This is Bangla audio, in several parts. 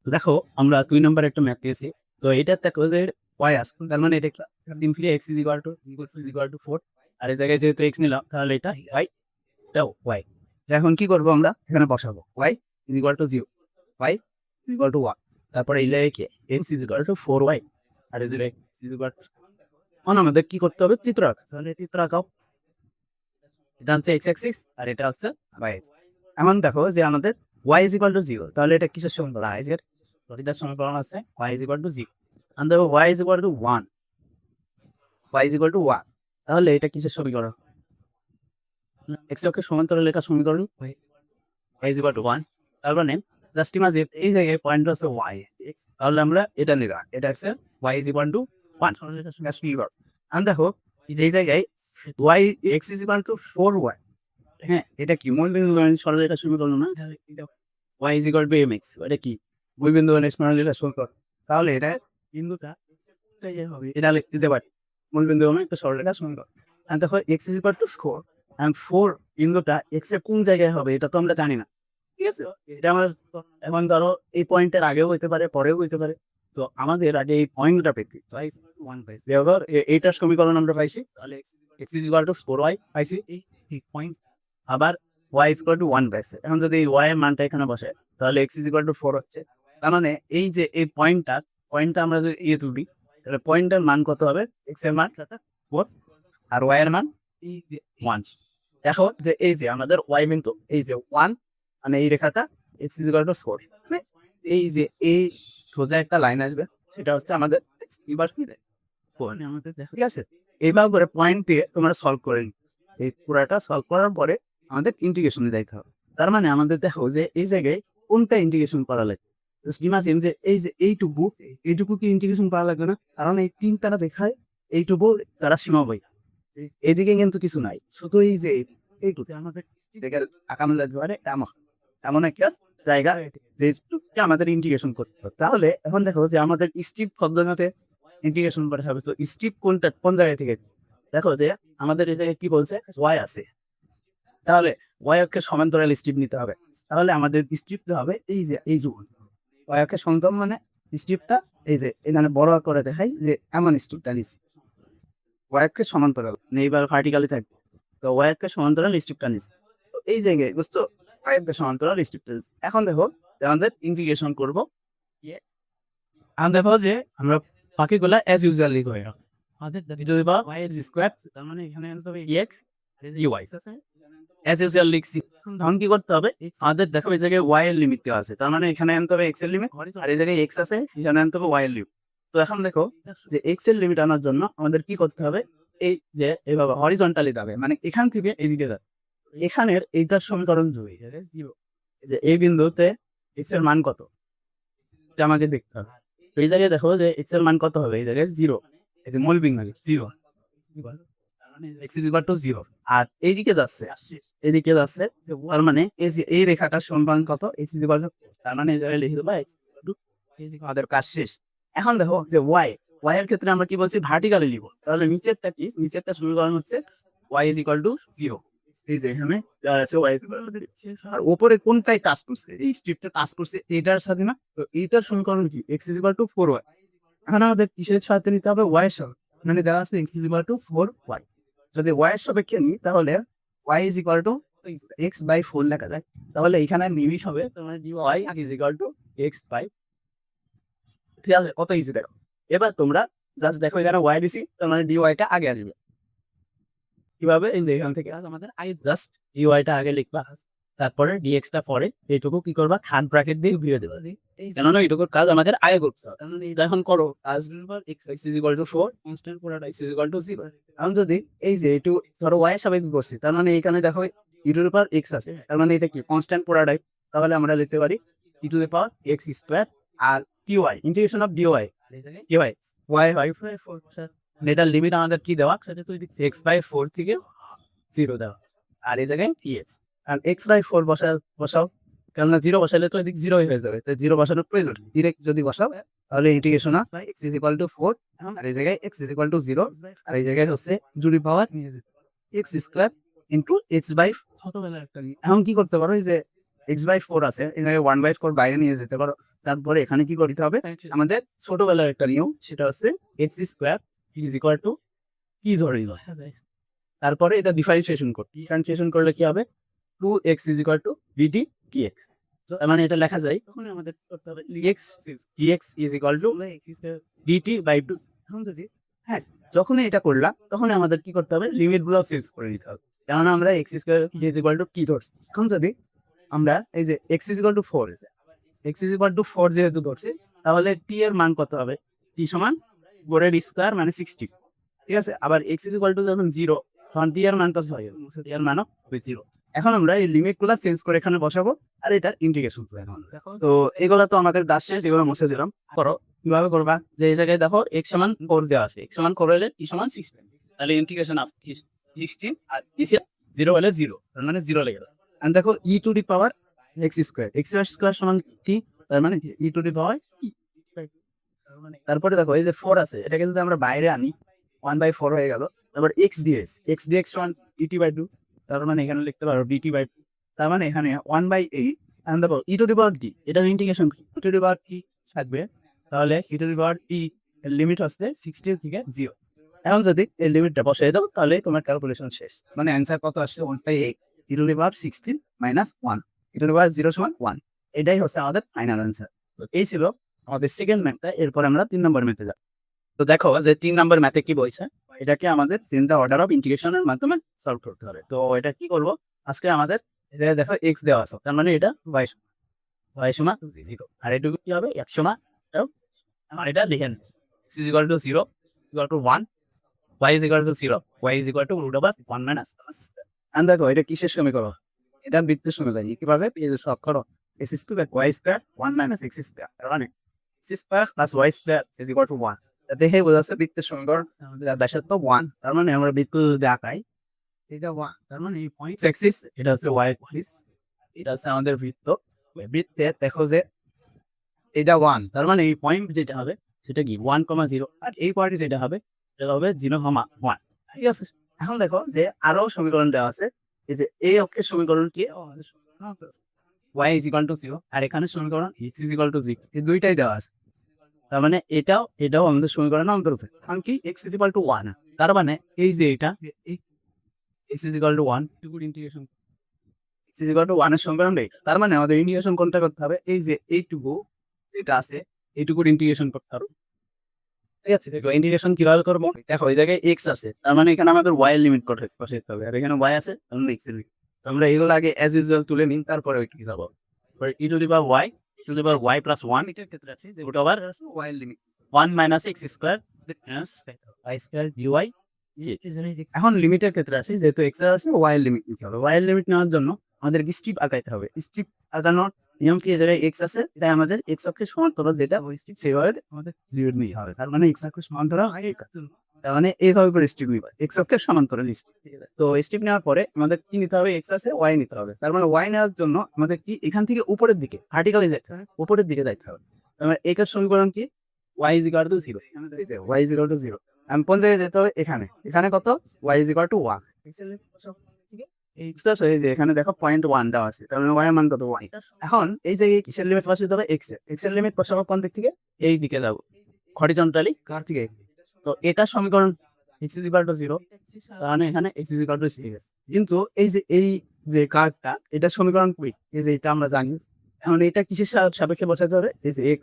তো দেখো আমরা 2 নম্বর একটা ম্যাথ দিয়েছি। তো এটা দেখো যে y আসছে, তার মানে এটা simply x is equal to 4, আর এই জায়গায় যেহেতু x নিলাম তাহলে এটা y, এটা y। এখন কি করবো, আমরা এখানে বসাবো y is equal to 0, y is equal to 1, তারপরে এই জায়গায় কি x is equal two 4y, আর এই জায়গায় ইজ ইকুয়াল টু, এখন আমাদের কি করতে হবে, চিত্র আঁকা। তাহলে চিত্র আঁকাও, এটা হচ্ছে x অ্যাক্সিস আর এটা হচ্ছে y অ্যাক্সিস। এখন দেখো যে আমাদের y ইজ ইকুয়াল টু 0, তাহলে এটা কিসের সমীকরণ, এর এটার সমীকরণ আছে y ইজ ইকুয়াল টু 0, আর দেখো y is equal to 1, y is equal to 1, তাহলে এটা কিসের সমীকরণ, x অক্ষের সমান্তরাল রেখা সমীকরণ, y ইজ ইকুয়াল টু 1। তার মানে জাস্ট ইমাজিন এই জায়গায় পয়েন্ট আছে y, তাহলে আমরা এটা নিলাম, এটা হচ্ছে y ইজ ইকুয়াল টু 1 সমীকরণ। আর দেখো এই জায়গায় y x is equal two 4y, হ্যাঁ এটা কি মূল বিন্দু সরলরেখা সমীকরণ না, y is equal two mx, এটা কি মূল বিন্দু সরলরেখা সমীকরণ। তাহলে এটা বিন্দুটা হবে, এটা লিখতে দিতে পারি মূল বিন্দু একটা সরলরেখা সমীকরণ। আর দেখো x is equal to 4, and 4 বিন্দুটা x এর কোন জায়গায় হবে এটা তো আমরা জানি না, ঠিক আছে। এটা আমার এখন ধরো এই পয়েন্টের আগেও হইতে পারে পরেও হইতে পারে, তো আমাদের আগে এই পয়েন্টটা পেতে এইটার সমীকরণ আমরা পাইছি, তাহলে x is equal two 4y পাইছি এই পয়েন্ট, আবার y ইজ ইকুয়াল টু 1 পাইছে। এখন যদি এই y এর মানটা এখানে বসে তাহলে x ইজ ইকুয়াল টু 4 হচ্ছে। তার মানে এই যে এই পয়েন্টটা আমরা যদি তুলি, তাহলে পয়েন্টের মান কত হবে, x এর মান 4 আর y এর মান 1। দেখো যে এই যে আমাদের y বিন্দু এই যে 1, মানে এই রেখাটা x ইজ ইকুয়াল টু 4, মানে এই যে এই সোজা একটা লাইন আসবে, সেটা হচ্ছে আমাদের আমাদের, ঠিক আছে। এইভাবে করে পয়েন্ট দিয়ে তোমরা সলভ করে নিই, এই পুরাটা সলভ করার পরে আমাদের ইন্টিগ্রেশনে যাইতে হবে। তার মানে আমাদের দেখো যে এই জায়গায় কোনটা ইন্টিগ্রেশন করা লাগবে, ইমাজিন যে এই যে এইটুকু কি ইন্টিগ্রেশন করা লাগবে না, কারণ এই তিন তারা দেখায় এইটুকু তারা সীমাবদ্ধ, এদিকে কিন্তু কিছু নাই, শুধু এই যে এইটুকু আমাদের আঁকানো লাগতে পারে এমন একটা জায়গা যে আমাদের ইন্টিগ্রেশন করতে হবে। তাহলে এখন দেখো যে আমাদের স্ট্রিপ পদ্ধতিতে ইন্টিগ্রেশন করতে হবে, তো স্ট্রিপ কোন জায়গা থেকে, দেখো যে আমাদের এই জায়গায় কি বলছে y আছে, তাহলে y অক্ষের সমান্তরাল স্ট্রিপ নিতে হবে। তাহলে আমাদের স্ট্রিপটা হবে এই যে এইটুকু, y অক্ষের সমান্তরাল মানে স্ট্রিপটা এই যে এখানে বড় করে দেখাই যে এমন স্ট্রিপটা নিচ্ছি, y অক্ষের সমান্তরাল এইবার ভার্টিক্যালি থাকবে, তো y অক্ষের সমান্তরাল স্ট্রিপটা নিচ্ছি, তো এই জায়গায় বুঝছো y অক্ষের সমান্তরাল স্ট্রিপটা। এখন দেখো আমাদের ইন্টিগ্রেশন করবো, আর দেখো যে আমরা বাকিগুলা অ্যাজ ইউজুয়ালি করি, আমাদের যদি বা y এর স্কয়ার, তার মানে এখানে আনতে হবে x dy, অ্যাজ ইউজুয়াল লিখছি। তখন কি করতে হবে, আমাদের দেখো এই জায়গায় y এর লিমিট দেওয়া আছে, তার মানে এখানে আনতে হবে x এর লিমিট, আর এই জায়গায় x আছে এখানে আনতে হবে y এর লিমিট। তো এখন দেখো যে x এর লিমিট আনার জন্য আমাদের কি করতে হবে, এই যে এভাবে হরিজন্টালি যাবে, মানে এখান থেকে এদিকে যাবে, এখানের এইটার সমীকরণ হবে জিরো, যে এই বিন্দুতে x এর মান কত এটা আমাকে দেখতে হবে। তো এই জায়গায় দেখো যে x এর মান কত হবে, এই জায়গায় 0, এই যে মূল বিন্দু 0, x ইজ ইকুয়াল টু 0, আর এইদিকে যাচ্ছে যে তার মানে এই যে এই রেখাটার সমান কত, x ইজ ইকুয়াল টু, তার মানে এই জায়গায় লিখে দেবো x টু, আমাদের কাজ শেষ। এখন দেখো যে y এর ক্ষেত্রে আমরা কি বলছি, ভার্টিক্যালি লিখব, তাহলে নিচেরটা কি, নিচেরটা সমীকরণ হচ্ছে y ইজ ইকুয়াল টু 0, এই যে এখানে আছে y ইজ ইকুয়াল টু 0, আর উপরে কোনটাই টাচ করছে, এই স্ট্রিপটা টাচ করছে এটার সাথে না, তো এইটার সমীকরণ কি, x is equal two 4y। এখন আমাদের কিসের সাথে নিতে হবে, y এর সাথে, মানে দেওয়া আছে x is equal two 4y, যদি y এর সাপেক্ষে নিই তাহলে y is equal to x by 4 লেখা যায়, তাহলে এখানে নিমিষ হবে, তাহলে y is equal to x by, ঠিক আছে, কত ইজি দেখো। এবার তোমরা জাস্ট দেখো এখানে y দিছি, তার মানে dy টা আগে আসবে, কিভাবে, এই যে এখান থেকে আমাদের জাস্ট dy টা আগে লিখবা, তারপরে dx টা পরে, এইটুকু কি করবা, থার্ড ব্র্যাকেট দিয়ে ঘুরিয়ে দেবা, কেননা এইটুকুর কাজ আমাদের আগে করতে হবে। তাহলে এটা এখন করো, কাজ x is equal to 4 constant পুরোটা x ইজ ইকুয়াল টু 0। এখন যদি এই যে একটু ধরো y এর সাপেক্ষে করছি, তার মানে এখানে দেখো e to the power x আছে, তার মানে এটা কি কনস্ট্যান্ট পুরোটাই, তাহলে আমরা লিখতে পারি e to the power x square, আর dy ইন্টিগ্রেশন অফ dy কি হয় y হয় 4, এটার লিমিট আমাদের কি দেওয়া, সেটা তো x বাই 4 থেকে 0 দেওয়া, আর এই জায়গায় dx, আর x বাই 4 বসাও, কেননা 0 বসাইলে তো এদিক 0 হয়ে যাবে, তো 0 বসানোর প্রয়োজন, ডিরেক্ট যদি বসাও তাহলে integration of x is equal to 4, আর এই জায়গায় x ইজ ইকুয়াল টু 0, আর এই জায়গায় হচ্ছে জুড়ি power x square into x by, ছোটবেলার একটা, এখন কি করতে পারো, এই যে x বাই 4 আছে এই জায়গায় 1 বাই 4 বাইরে নিয়ে যেতে পারো, তারপরে এখানে কি করতে হবে, আমাদের ছোটবেলার একটা নিয়ম, সেটা হচ্ছে x square is equal two কি ধরে নিল, তারপরে এটা ডিফারেন্সিয়েশন করতে, ডিফারেন্সিয়েশন করলে কি হবে, 2x is equal to dt dx। তার মানে এটা লেখা যায়, তখন আমাদের করতে হবে dx is equal to dt by 2। এখন যদি হ্যাঁ যখনই এটা করলাম তখন আমাদের কি করতে হবে, লিমিট গুলো চেঞ্জ করে দিতে হবে, কেননা আমরা x square is equal two কি ধরছি। এখন যদি আমরা এই যে x is equal to 4, x is equal to 4 যেহেতু ধরছি, তাহলে টি এর মান কত হবে, টি সমান 4 এর স্কোয়ার মানে 60, ঠিক আছে। আবার এক্স ইজ ইকুয়াল টু যখন 0, তখন টি এর মান কত হয়, টি এর মানও হবে 0। এখন আমরা এই লিমিট গুলা চেঞ্জ করে এখানে বসাবো, আর এটা ইন্টিগ্রেশন করবো। তো এগুলা তো আমাদের দাস শেষ, এগুলো মুছে দিলাম। করো কিভাবে করবা, যে এই জায়গায় দেখো x সমান 4 দেওয়া আছে, x সমান 4 হলে t সমান 16, তাহলে ইন্টিগ্রেশন অফ 16 আর নিচে 0 হলে 0, তার মানে 0 লেগে গেল। আর দেখো e to the power x square সমান কি, তার মানে e to the power e। তারপরে দেখো এই যে 4 আছে, এটাকে যদি আমরা বাইরে আনি 1/4 হয়ে গেল। তারপর x dx সমান dt বাই 2, তার মানে এখানে লিখতে পারো dt বাই 2, তার মানে এখানে 1/8 and দেখো e to the power d, এটার ইন্টিগ্রেশন কি, e to the power t থাকবে, তাহলে e to the power t এর লিমিট হচ্ছে 60 থেকে 0। এখন যদি এই লিমিটটা বসাই দাও তাহলে তোমার ক্যালকুলেশন শেষ, মানে অ্যান্সার কত আসছে 1/8 e to the power 16 minus 1, e to the power 0 সমান 1। এটাই হচ্ছে আমাদের ফাইনাল অ্যান্সার। তো এই ছিল আমাদের সেকেন্ড ম্যাথটা। এরপর আমরা 3 নম্বর ম্যাথে যাব। তো দেখো যে 3 নম্বর ম্যাথে কি বলছে, এটাকে আমাদের চেঞ্জ দ্য অর্ডার অফ ইন্টিগ্রেশনের মাধ্যমে সলভ করতে হবে। তো এটা কি করব, আজকে আমাদের দেখো x দেওয়া আছে, তার মানে এটা y সমান 0, আর এটুকু কি হবে x সমান, আর এটা লিখেন x is equal to 0 equal to 1, y is equal to 0, y is equal to root over 1 minus। and দেখো এটা কিসের সমীকরণ, এটা বৃত্তের সমীকরণ। কিভাবে, এই যে সব করো x square y square 1 minus x square, তার মানে x square plus y square is equal to 1। দেখে বোঝা যাচ্ছে বৃত্তের সমীকরণ ব্যাসার্ধ 1, তার মানে আমরা বৃত্ত যদি আঁকাই এটা 1, তার মানে এই পয়েন্ট অ্যাক্সিস এটা হচ্ছে y অ্যাক্সিস, এটা হচ্ছে আমাদের বৃত্ত। বৃত্তে দেখো যে এটা 1, তার মানে এই পয়েন্ট যেটা হবে সেটা কি 1,0, আর এই পয়েন্ট যেটা হবে সেটা হবে 0,1, ঠিক আছে। এখন দেখো যে আরো সমীকরণ দেওয়া আছে, এই যে এই অক্ষের সমীকরণ কি, y is equal to 0, আর এখানে সমীকরণ x is equal to 0, এই দুইটাই দেওয়া আছে। তার মানে এটাও আমাদের সমীকরণের অন্তর্ভুক্ত। কারণ কি x is equal to 1, তার মানে এই যে এটা x is equal to 1 টুকুর integration, x is equal to 1 এর সমীকরণ নেই, তার মানে আমাদের ইন্টিগ্রেশন কোনটা করতে হবে, এই যে এইটুকু যেটা আছে এইটুকুর ইন্টিগ্রেশন করতে হবে, ঠিক আছে। দেখো ইন্টিগ্রেশন কিভাবে করবো, দেখো এই জায়গায় x আছে, তার মানে এখানে আমাদের y এর লিমিট বসাতে হবে, আর এখানে y আছে তার মানে x এর লিমিট। তো আমরা এগুলো আগে অ্যাজ ইউজুয়াল তুলে নিই, তারপরে কি যাবো e to the power y plus 1, এটার ক্ষেত্রে আছে রুট ওভার y এর limit 1 minus x square plus y square dy। এখন লিমিটের ক্ষেত্রে আসি, যেহেতু x আছে y এর লিমিট নিতে হবে। y এর লিমিট নেওয়ার জন্য আমাদের স্ট্রিপ আঁকাইতে হবে। স্ট্রিপ আঁকানোর নিয়ম কি, এদের x আছে তাই আমাদের x অক্ষের সমান্তরাল যেটা ওই স্ট্রিপ সেভাবে আমাদের লিমিট নিতে হবে, তার মানে x অক্ষের সমান্তরাল তার মানে এইভাবে করে স্ট্রিপ নিবা x অক্ষের সমান্তরাল। তো স্ট্রিপ নেওয়ার পরে আমাদের কি নিতে হবে, x আছে y নিতে হবে, তার মানে y নেওয়ার জন্য আমাদের কি এখান থেকে উপরের দিকে ভার্টিক্যালি যেতে হবে, উপরের দিকে যাইতে হবে। তার মানে এর সমীকরণ কি, y is equal to 0, y is equal to 0। আমি কোন জায়গায় যেতে হবে, এখানে কত, y is equal to 1। এখানে দেখো 0.1 দেওয়া আছে, তার মানে y এর মান কত 1। এখন এই জায়গায় কিসের লিমিট বসাতে হবে, x এর লিমিট বসাবো কোন দিক থেকে, এই দিকে যাবো হরিজন্টালি, কার থেকে। তো এটা সমীকরণ x is equal to 0, তার মানে এখানে x is equal to 6। কিন্তু এই যে কার্ভটা এটা সমীকরণ কি, এই যে এটা আমরা জানি। এখন এটা কিসের সাপেক্ষে বসাতে হবে, এই যে x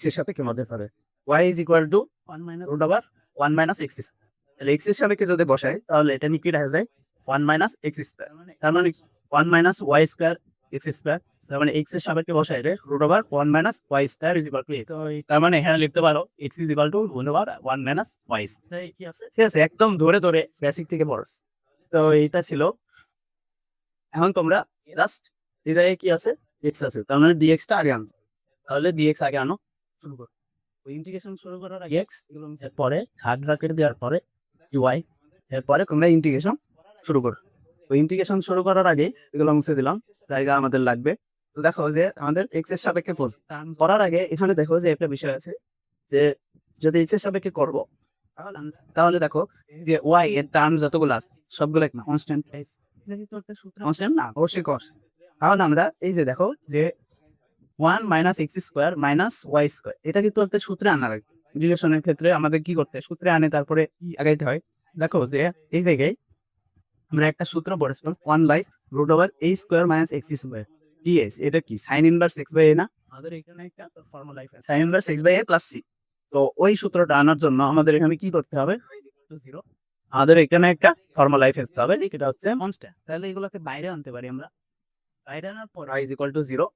এর সাপেক্ষে বসাতে হবে, y is equal to 1 minus x square. তাহলে x এর সাপেক্ষে যদি বসাই তাহলে এটা নিচে দেখা যায় 1 minus x স্কয়ার, তার মানে 1 minus y square x square, তার মানে x এর সাপেক্ষে বসাই রে √1 minus y square is equal to x। তার মানে এখানে লিখতে পারো x is equal to √1 minus y square. ঠিক আছে, একদম ধরে ধরে বেসিক থেকে পড়ছ। তো এইটা ছিল। এখন তোমরা জাস্ট এই জায়গায় কি আছে, x আছে, তার মানে dx টা আগে আনো। তাহলে dx আগে আনো, শুরু করো। ওই ইন্টিগ্রেশন শুরু করার আগে x, এরপরে হার্ড ব্র্যাকেট দেওয়ার পরে y, এরপরে তোমরা ইন্টিগ্রেশন শুরু করো। ওই ইন্টিগ্রেশন শুরু করার আগে এগুলো মুছে দিলাম, জায়গা আমাদের লাগবে। তো দেখো যে আমাদের x এর সাপেক্ষে করার আগে এখানে দেখো যে একটা বিষয় আছে, যে যদি x এর সাপেক্ষে করবো তাহলে দেখো যে y এর টার্ম যতগুলো আছে সবগুলো কনস্ট্যান্ট না, অবশ্যই কস। তাহলে আমরা এই যে দেখো যে 1 minus x square minus y square. এটা কিন্তু একটা সূত্রে আনা লাগে। ইন্টিগ্রেশনের ক্ষেত্রে আমাদের কি করতে হয়? সূত্রে আনে তারপরে কি আগাইতে হয়? দেখো যে এই জায়গায় আমরা একটা সূত্র পড়েছিলাম 1 by root over a square minus x square ds. এটা কি sine inverse x by a না? আমাদের এখানে একটা formula sine inverse x by a plus c. তো ওই সূত্রটা আনার জন্য আমাদের এখানে কি করতে হবে? আমাদের এখানে একটা ফর্মুলা ফেলতে হবে, এটা হচ্ছে কনস্ট্যান্ট। তাহলে এগুলোকে বাইরে আনতে পারি আমরা। বাইরে আনার পর y ইকুয়াল টু 0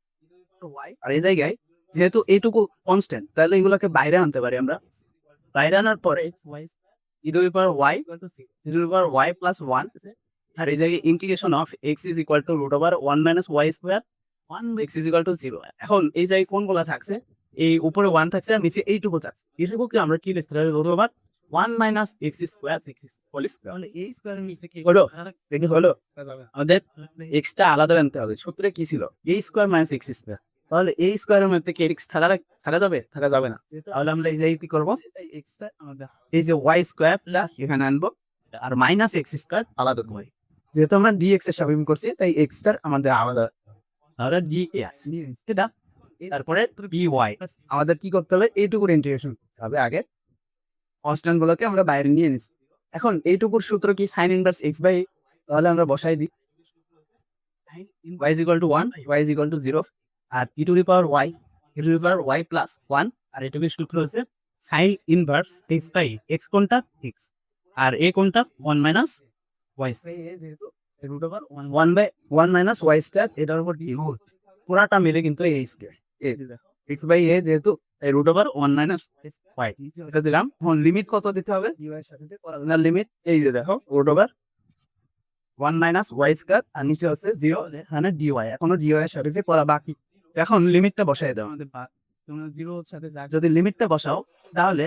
y, আর এই জায়গায় যেহেতু এইটুকু কনস্ট্যান্ট তাহলে এগুলোকে বাইরে আনতে পারি আমরা। বাইরে আনার পরে e to the power y e to the power y plus 1, আর এই জায়গায় integration of x is equal to root over 1 minus y square 1 x is equal to 0। এখন এই জায়গায় কোনগুলো থাকছে? এই উপরে 1 থাকছে আর নিচে এইটুকু থাকছে। এইটুকুকে আমরা কি লিখতে পারি? Root over 1 minus x square whole square. তাহলে এই স্কোয়ারের নিচে কি হলো? দেখি হলো আমাদের x টা আলাদা আনতে হবে। সূত্রে কি ছিল? a square minus x square. তাহলে a স্কোয়ারের মধ্যে কি x থাকা যাবে? থাকা যাবে না। তাহলে আমরা এই জায়গায় কি করব? x টা আমাদের এই যে y স্কোয়ারটা এখানে আনবো আর মাইনাস x স্কোয়ার আলাদা করব। যেহেতু আমরা dx এর সাবমিট করছি তাই x টা আমাদের আলাদা। তাহলে dx এটা তারপরে dy আমাদের কি করতে হবে? এইটুকুর ইন্টিগ্রেশন হবে আগে। কনস্ট্যান্ট গুলোকে আমরা বাইরে নিয়ে নিছি। এখন এইটুকুর সূত্র কি? Sine inverse x by. তাহলে আমরা বসাই দিই y is equal to 1, y is equal to 0, R e to the power y plus 1, আর এটুকুর সূত্র হচ্ছে sine inverse x by x কোনটা? x, আর a কোনটা? 1 মাইনাস y যেহেতু root over 1 by 1 minus y square, এটার উপর কি রুট পুরাটা মিলে কিন্তু a square x by a যেহেতু রুট ওভার 1 মাইনাস y এটা দিলাম। এখন লিমিট কত দিতে হবে? dy এর সাথে না লিমিট এই যে দেখো root over 1 minus y square আর নিচে হচ্ছে 0 এখানে dy। এখনো dy এর সাথে করা বাকি। এখন লিমিটটা বসাই দাও। আমাদের তোমরা 0 এর সাথে যদি লিমিটটা বসাও তাহলে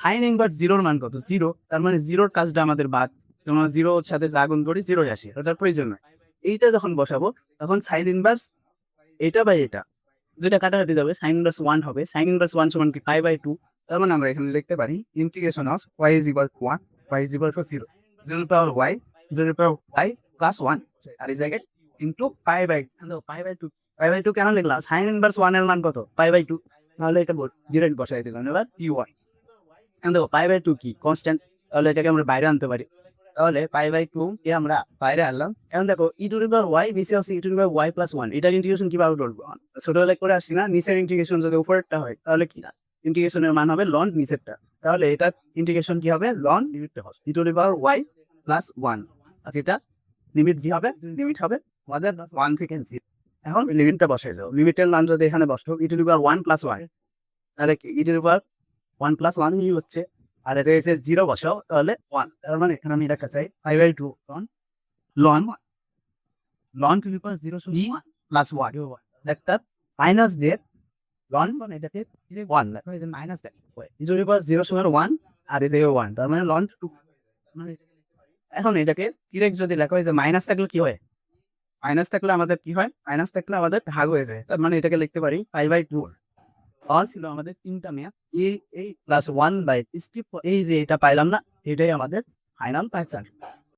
সাইন ইনভার্স 0 এর মান কত? 0। তার মানে 0 এর কাজটা আমাদের বাদ। তোমরা 0 এর সাথে যা গুণ করি 0 আসে, ওটার প্রয়োজন নাই। এইটা যখন বসাবো তখন সাইন ইনভার্স এটা বাই এটা যেটা কাটাকাটি যাবে সাইন ইনভার্স 1 হবে। সাইন ইনভার্স 1 সমান কি পাই বাই 2। তার মানে আমরা এখানে লিখতে পারি integration of y is equal to 1, y is equal to 0, 0 power y, 0 power y plus 1, আর এই জায়গায় into pi by 2। Pi by 2 কেন লিখলাম? সাইন ইনভার্স 1 এর মান কত? Pi by 2। তাহলে এটা ডিরেক্ট বসাই দিলাম। এবার dy এখন দেখো পাই বাই 2 কি? কনস্ট্যান্ট। তাহলে এটাকে আমরা বাইরে আনতে পারি। তাহলে পাই বাই 2 কে আমরা বাইরে আনলাম। এখন দেখো e to the power y নিচে আছে e to the power y plus 1, এটার ইন্টিগ্রেশন কিভাবে করব? ছোটবেলায় করে আসছি না, নিচের ইন্টিগ্রেশন যদি উপরেরটা হয় তাহলে কি ইন্টিগ্রেশনের মান হবে লন নিচেরটা। তাহলে এটার ইন্টিগ্রেশন কি হবে? লন লিমিটটা হবে e to the power y plus 1, আর এটা লিমিট কি হবে? লিমিট হবে আমাদের 1 থেকে 0। এখন লিমিটটা বসাই দাও। লিমিটের মান যদি এখানে বসাও e to the power 1 plus 1, তাহলে কি e to the power 1 plus 1 ই হচ্ছে, আর এতে এসে 0 বসাও তাহলে 1। তার মানে এখানে আমি রাখা চাই পাই বাই 2 লন টু দি পাওয়ার 0 প্লাস 1 একটা মাইনাস দিয়ে লন মানে এটাকে 1 লেখা হয় যে মাইনাস দেখ e টু দি পাওয়ার 0 সমান 1 আর এই যে 1, তার মানে লন 2। মানে এখন এটাকে ডিরেক্ট যদি লেখা হয় যে মাইনাস থাকলে কি হয়? মাইনাস থাকলে আমাদের কি হয়? মাইনাস থাকলে আমাদের ভাগ হয়ে যায়। তার মানে এটাকে লিখতে পারি পাই বাই 2। ছিল আমাদের তিনটা মেয়াদ এই প্লাস 1 বাই এই যে এটা পাইলাম না, এটাই আমাদের ফাইনাল অ্যান্সার।